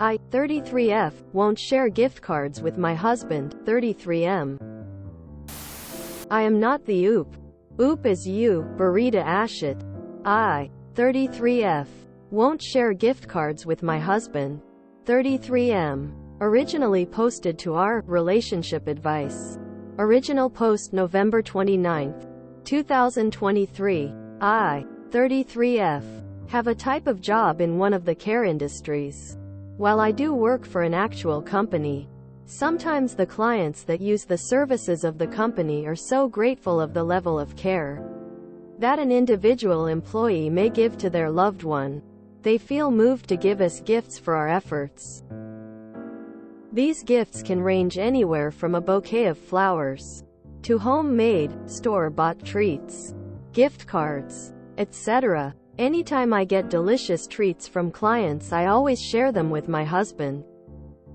I, 33F, won't share gift cards with my husband, 33M. I am not the oop. Oop is you, Barita Ashit. I, 33F, won't share gift cards with my husband, 33M. Originally posted to our relationship advice. Original post November 29, 2023. I, 33F, have a type of job in one of the care industries. While I do work for an actual company, sometimes the clients that use the services of the company are so grateful of the level of care that an individual employee may give to their loved one. They feel moved to give us gifts for our efforts. These gifts can range anywhere from a bouquet of flowers to homemade, store-bought treats, gift cards, etc. Anytime I get delicious treats from clients, I always share them with my husband,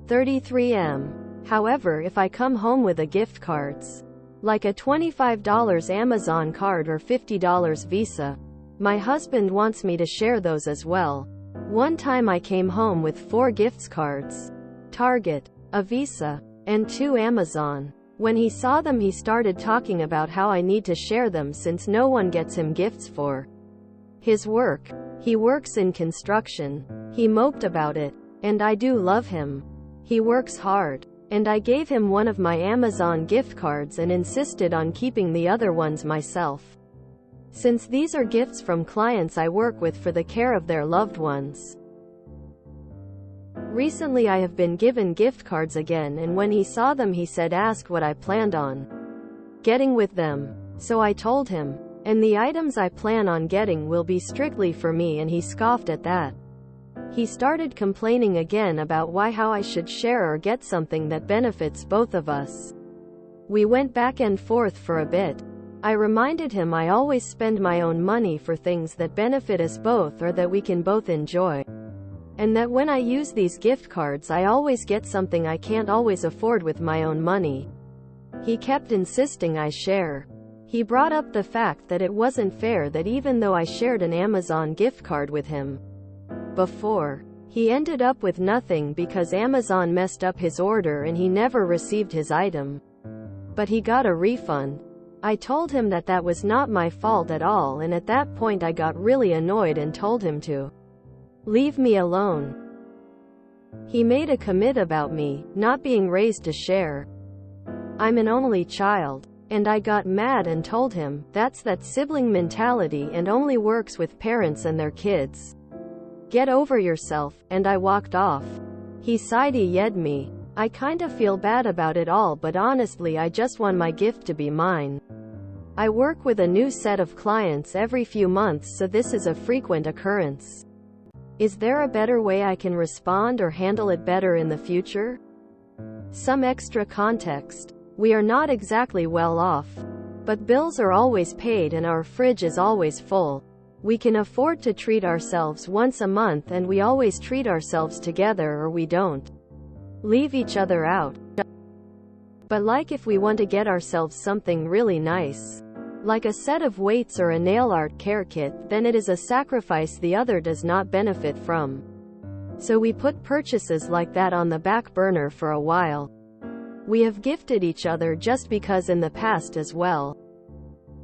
33M. However, if I come home with a gift cards, like a $25 Amazon card or $50 Visa, my husband wants me to share those as well. One time I came home with 4 gift cards, Target, a Visa, and 2 Amazon. When he saw them, he started talking about how I need to share them since no one gets him gifts for his work. He works in construction. He moped about it. And I do love him. He works hard. And I gave him one of my Amazon gift cards and insisted on keeping the other ones myself, since these are gifts from clients I work with for the care of their loved ones. Recently I have been given gift cards again, and when he saw them he said ask what I planned on getting with them. So I told him, and the items I plan on getting will be strictly for me, and he scoffed at that. He started complaining again about how I should share or get something that benefits both of us. We went back and forth for a bit. I reminded him I always spend my own money for things that benefit us both or that we can both enjoy, and that when I use these gift cards I always get something I can't always afford with my own money. He kept insisting I share. He brought up the fact that it wasn't fair that even though I shared an Amazon gift card with him before, he ended up with nothing because Amazon messed up his order and he never received his item, but he got a refund. I told him that that was not my fault at all, and at that point I got really annoyed and told him to leave me alone. He made a commit about me not being raised to share. I'm an only child. And I got mad and told him, that's that sibling mentality and only works with parents and their kids. Get over yourself, and I walked off. He side-eyed me. I kinda feel bad about it all, but honestly I just want my gift to be mine. I work with a new set of clients every few months, so this is a frequent occurrence. Is there a better way I can respond or handle it better in the future? Some extra context. We are not exactly well off, but bills are always paid and our fridge is always full. We can afford to treat ourselves once a month, and we always treat ourselves together or we don't leave each other out. But like if we want to get ourselves something really nice, like a set of weights or a nail art care kit, then it is a sacrifice the other does not benefit from. So we put purchases like that on the back burner for a while. We have gifted each other just because in the past as well.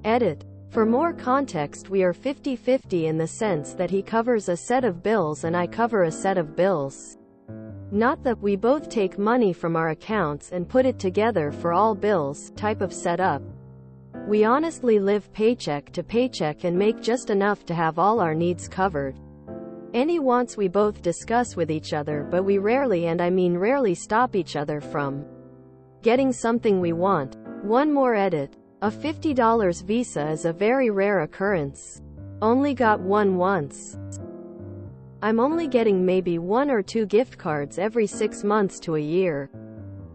Edit. For more context, we are 50-50 in the sense that he covers a set of bills and I cover a set of bills. Not that we both take money from our accounts and put it together for all bills type of setup. We honestly live paycheck to paycheck and make just enough to have all our needs covered. Any wants we both discuss with each other, but we rarely, and I mean rarely, stop each other from getting something we want. One more edit. A $50 Visa is a very rare occurrence. Only got one once. I'm only getting maybe 1 or 2 gift cards every 6 months to a year.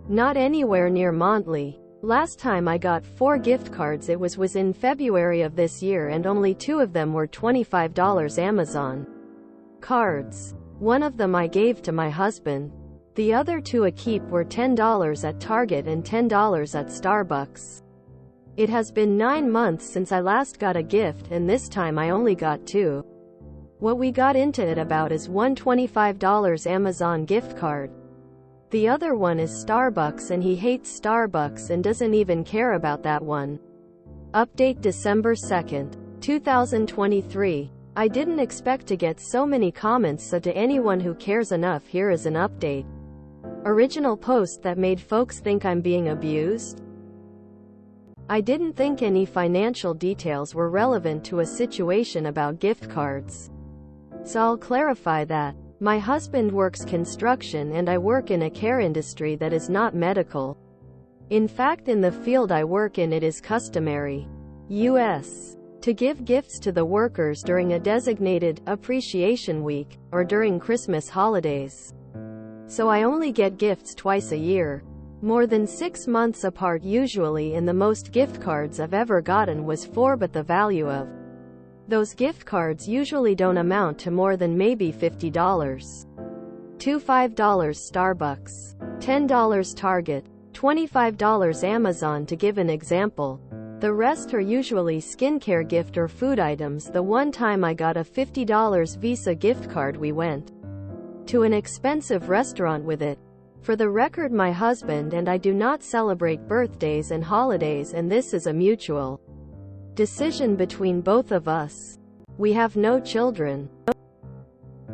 Not anywhere near monthly. Last time I got 4 gift cards it was in February of this year, and only 2 of them were $25 Amazon cards. One of them I gave to my husband. The other 2 a keep were $10 at Target and $10 at Starbucks. It has been 9 months since I last got a gift, and this time I only got 2. What we got into it about is one $25 Amazon gift card. The other one is Starbucks, and he hates Starbucks and doesn't even care about that one. Update December 2nd, 2023. I didn't expect to get so many comments, so to anyone who cares enough, here is an update. Original post that made folks think I'm being abused? I didn't think any financial details were relevant to a situation about gift cards. So I'll clarify that. My husband works construction and I work in a care industry that is not medical. In fact, in the field I work in, it is customary, U.S., to give gifts to the workers during a designated appreciation week, or during Christmas holidays. So I only get gifts twice a year, more than 6 months apart usually, and the most gift cards I've ever gotten was 4, but the value of those gift cards usually don't amount to more than maybe $50. $5 Starbucks, $10 Target, $25 Amazon, to give an example. The rest are usually skincare gift or food items. The one time I got a $50 Visa gift card, we went to an expensive restaurant with it. For the record, my husband and I do not celebrate birthdays and holidays, and this is a mutual decision between both of us. We have no children.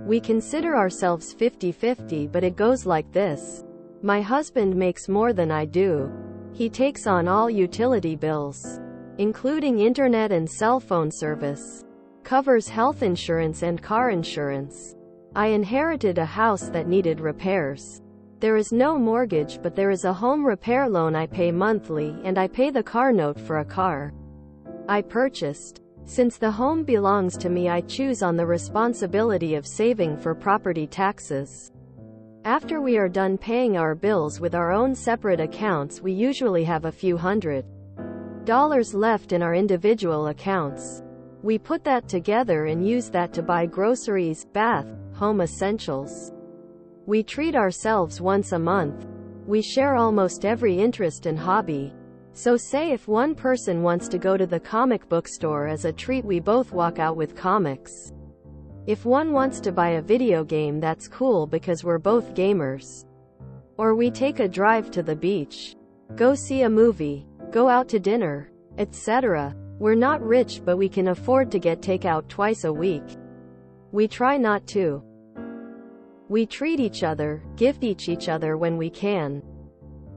We consider ourselves 50-50, but it goes like this. My husband makes more than I do. He takes on all utility bills, including internet and cell phone service, covers health insurance and car insurance. I inherited a house that needed repairs. There is no mortgage, but there is a home repair loan I pay monthly, and I pay the car note for a car I purchased. Since the home belongs to me, I choose on the responsibility of saving for property taxes. After we are done paying our bills with our own separate accounts, we usually have a few $100 left in our individual accounts. We put that together and use that to buy groceries, bath, home essentials. We treat ourselves once a month. We share almost every interest and hobby. So say if one person wants to go to the comic book store as a treat, we both walk out with comics. If one wants to buy a video game, that's cool because we're both gamers. Or we take a drive to the beach, go see a movie, go out to dinner, etc. We're not rich, but we can afford to get takeout twice a week. We try not to. We treat each other, gift each other when we can.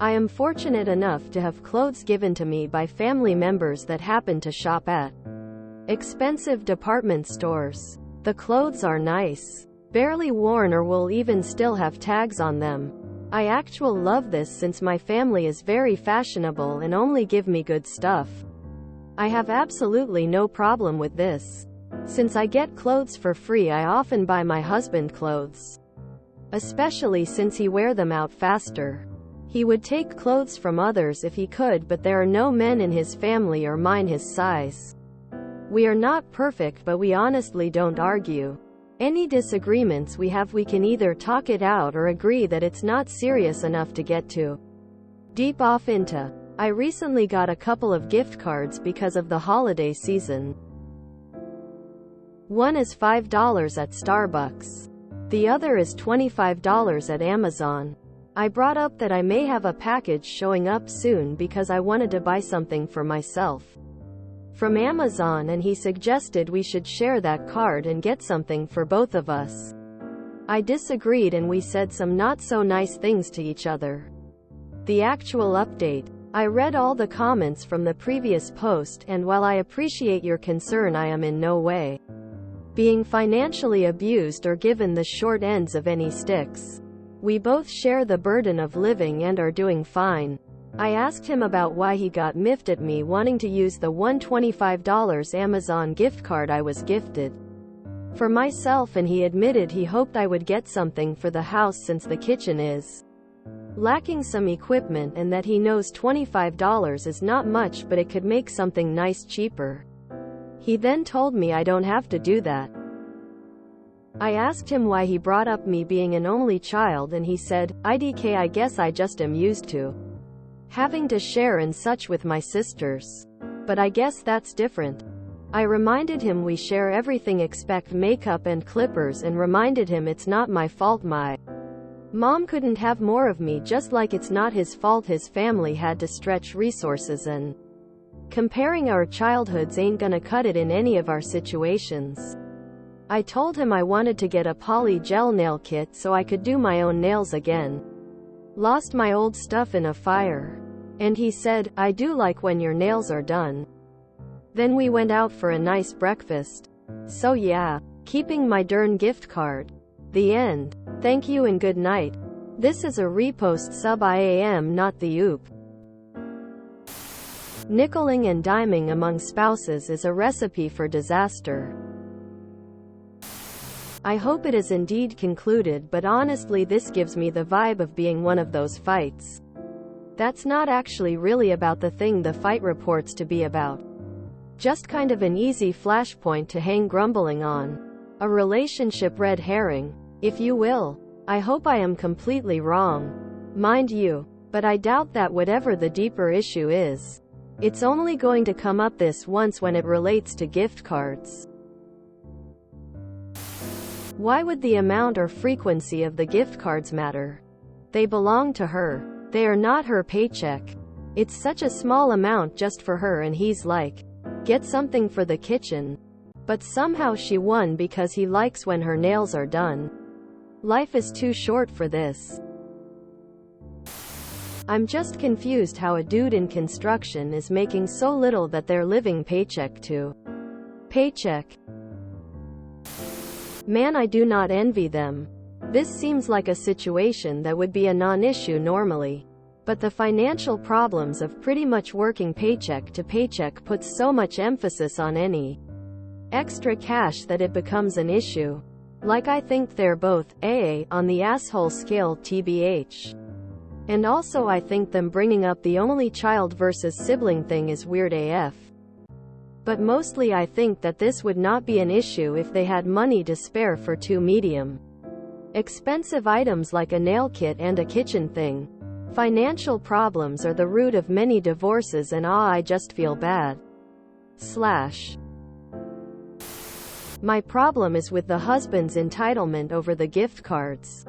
I am fortunate enough to have clothes given to me by family members that happen to shop at expensive department stores. The clothes are nice, barely worn, or will even still have tags on them. I actually love this since my family is very fashionable and only give me good stuff. I have absolutely no problem with this. Since I get clothes for free, I often buy my husband clothes, especially since he wears them out faster. He would take clothes from others if he could, but there are no men in his family or mine his size. We are not perfect, but we honestly don't argue. Any disagreements we have, we can either talk it out or agree that it's not serious enough to get too deep off into. I recently got a couple of gift cards because of the holiday season. One is $5 at Starbucks. The other is $25 at Amazon. I brought up that I may have a package showing up soon because I wanted to buy something for myself from Amazon, and he suggested we should share that card and get something for both of us. I disagreed and we said some not so nice things to each other. The actual update. I read all the comments from the previous post, and while I appreciate your concern, I am in no way being financially abused or given the short ends of any sticks. We both share the burden of living and are doing fine. I asked him about why he got miffed at me wanting to use the $125 Amazon gift card I was gifted for myself, and he admitted he hoped I would get something for the house since the kitchen is lacking some equipment, and that he knows $25 is not much, but it could make something nice cheaper. He then told me I don't have to do that. I asked him why he brought up me being an only child, and he said, "IDK, I guess I just am used to having to share and such with my sisters. But I guess that's different." I reminded him we share everything except makeup and clippers, and reminded him it's not my fault my mom couldn't have more of me, just like it's not his fault his family had to stretch resources, and comparing our childhoods ain't gonna cut it in any of our situations. I told him I wanted to get a poly gel nail kit so I could do my own nails again. Lost my old stuff in a fire. And he said, I do like when your nails are done. Then we went out for a nice breakfast. So yeah, keeping my darn gift card. The end. Thank you and good night. This is a repost sub IAM, not the oop. Nickeling and diming among spouses is a recipe for disaster. I hope it is indeed concluded, but honestly this gives me the vibe of being one of those fights that's not actually really about the thing the fight reports to be about. Just kind of an easy flashpoint to hang grumbling on. A relationship red herring, if you will. I hope I am completely wrong. Mind you. But I doubt that whatever the deeper issue is, it's only going to come up this once when it relates to gift cards. Why would the amount or frequency of the gift cards matter? They belong to her. They are not her paycheck. It's such a small amount just for her, and he's like, get something for the kitchen. But somehow she won because he likes when her nails are done. Life is too short for this. I'm just confused how a dude in construction is making so little that they're living paycheck to paycheck. Man, I do not envy them. This seems like a situation that would be a non-issue normally. But the financial problems of pretty much working paycheck to paycheck puts so much emphasis on any extra cash that it becomes an issue. Like, I think they're both AA on the asshole scale TBH. And also I think them bringing up the only child versus sibling thing is weird AF. But mostly I think that this would not be an issue if they had money to spare for two medium expensive items like a nail kit and a kitchen thing. Financial problems are the root of many divorces, and I just feel bad. My problem is with the husband's entitlement over the gift cards.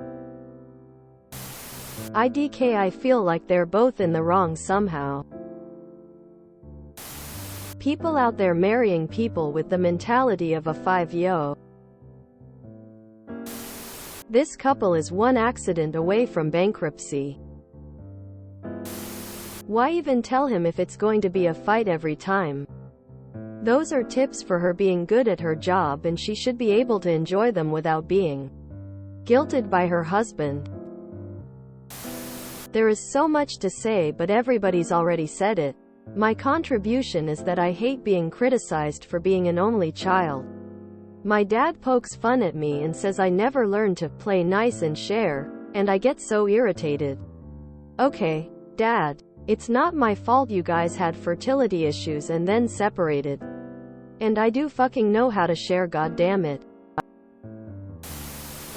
I feel like they're both in the wrong somehow. People out there marrying people with the mentality of a 5-yo. This couple is one accident away from bankruptcy. Why even tell him if it's going to be a fight every time? Those are tips for her being good at her job, and she should be able to enjoy them without being guilted by her husband. There is so much to say, but everybody's already said it. My contribution is that I hate being criticized for being an only child. My dad pokes fun at me and says I never learned to play nice and share, and I get so irritated. Okay, Dad, it's not my fault you guys had fertility issues and then separated. And I do fucking know how to share, goddammit.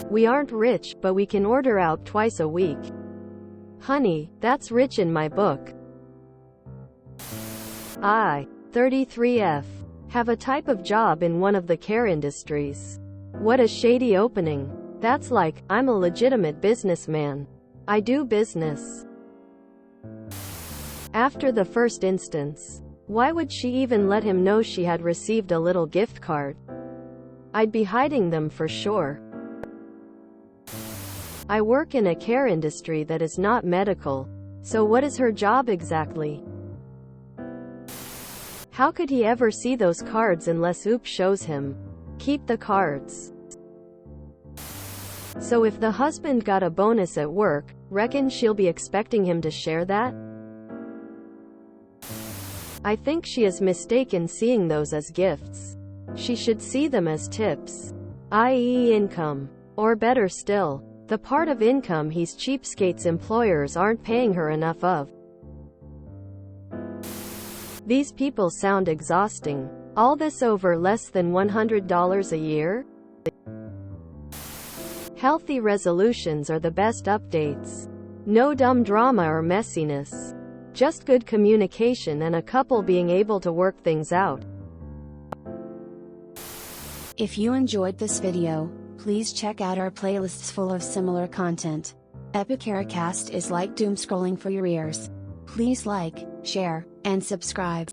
We aren't rich, but we can order out twice a week. Honey, that's rich in my book. I, 33F, have a type of job in one of the care industries. What a shady opening. That's like, I'm a legitimate businessman. I do business. After the first instance, why would she even let him know she had received a little gift card? I'd be hiding them for sure. I work in a care industry that is not medical. So what is her job exactly? How could he ever see those cards unless Oop shows him? Keep the cards. So if the husband got a bonus at work, reckon she'll be expecting him to share that? I think she is mistaken seeing those as gifts. She should see them as tips, i.e. income. Or better still, the part of income he's cheapskates employers aren't paying her enough of. These people sound exhausting. All this over less than $100 a year? Healthy resolutions are the best updates. No dumb drama or messiness. Just good communication and a couple being able to work things out. If you enjoyed this video, please check out our playlists full of similar content. Epicaricast is like doom scrolling for your ears. Please like, share, and subscribe.